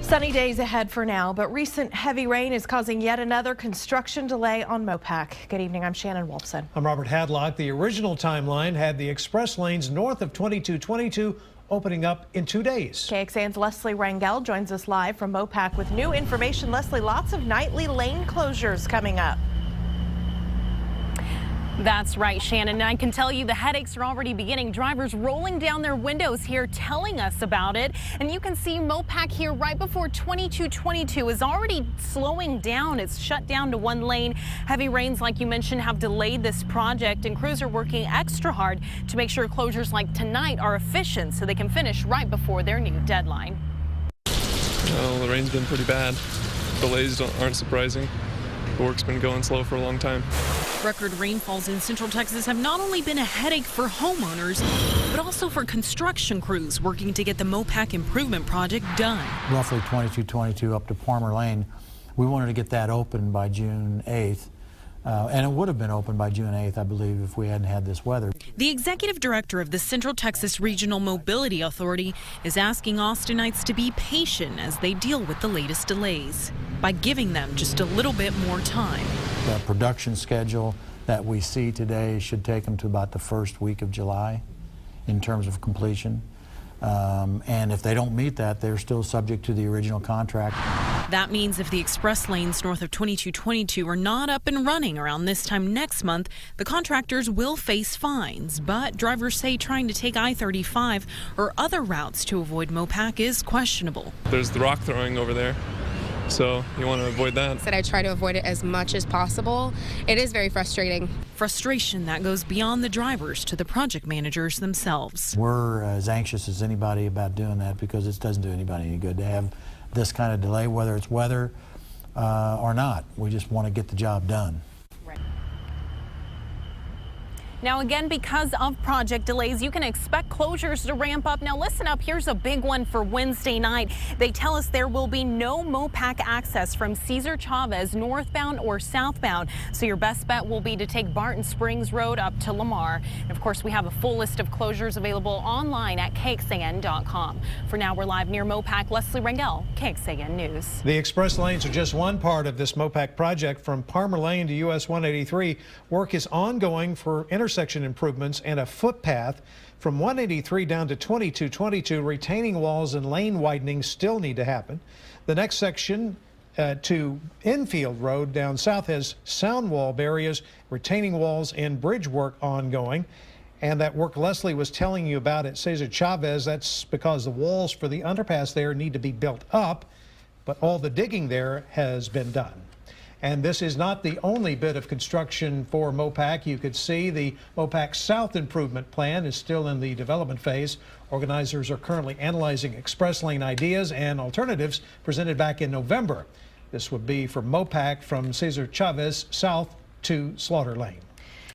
Sunny days ahead for now, but recent heavy rain is causing yet another construction delay on MoPac. Good evening, I'm Shannon Wolfson. I'm Robert Hadlock. The original timeline had the express lanes north of 2222 opening up in 2 days. KXAN's Leslie Rangel joins us live from MoPac with new information. Leslie, lots of nightly lane closures coming up. That's right, Shannon. And I can tell you the headaches are already beginning. Drivers rolling down their windows here telling us about it. And you can see MoPac here right before 2222 is already slowing down. It's shut down to one lane. Heavy rains, like you mentioned, have delayed this project, and crews are working extra hard to make sure closures like tonight are efficient so they can finish right before their new deadline. Well, the rain's been pretty bad. Delays aren't surprising. The work's been going slow for a long time. Record rainfalls in Central Texas have not only been a headache for homeowners, but also for construction crews working to get the MoPac Improvement Project done. Roughly 2222 up to Palmer Lane. We wanted to get that open by June 8th. And it would have been open by June 8th, I believe, if we hadn't had this weather. The executive director of the Central Texas Regional Mobility Authority is asking Austinites to be patient as they deal with the latest delays by giving them just a little bit more time. The production schedule that we see today should take them to about the first week of July in terms of completion. And if they don't meet that, they're still subject to the original contract. That means if the express lanes north of 2222 are not up and running around this time next month, the contractors will face fines. But drivers say trying to take I-35 or other routes to avoid MoPac is questionable. There's the rock throwing over there, so you want to avoid that. I try to avoid it as much as possible. It is very frustrating. Frustration that goes beyond the drivers to the project managers themselves. We're as anxious as anybody about doing that because it doesn't do anybody any good to have this kind of delay, whether it's weather or not. We just want to get the job done. Now, again, because of project delays, you can expect closures to ramp up. Now, listen up. Here's a big one for Wednesday night. They tell us there will be no MoPac access from Cesar Chavez northbound or southbound. So your best bet will be to take Barton Springs Road up to Lamar. And of course, we have a full list of closures available online at KXAN.com. For now, we're live near MoPac. Leslie Rangel, KXAN News. The express lanes are just one part of this MoPac project. From Palmer Lane to US 183, work is ongoing for intersection improvements and a footpath. From 183 down to 2222, retaining walls and lane widening still need to happen. The next section to Enfield Road down south has sound wall barriers, retaining walls, and bridge work ongoing. And that work Leslie was telling you about at Cesar Chavez, that's because the walls for the underpass there need to be built up, but all the digging there has been done. And this is not the only bit of construction for MoPac. You could see the MoPac South Improvement Plan is still in the development phase. Organizers are currently analyzing express lane ideas and alternatives presented back in November. This would be for MoPac from Cesar Chavez south to Slaughter Lane.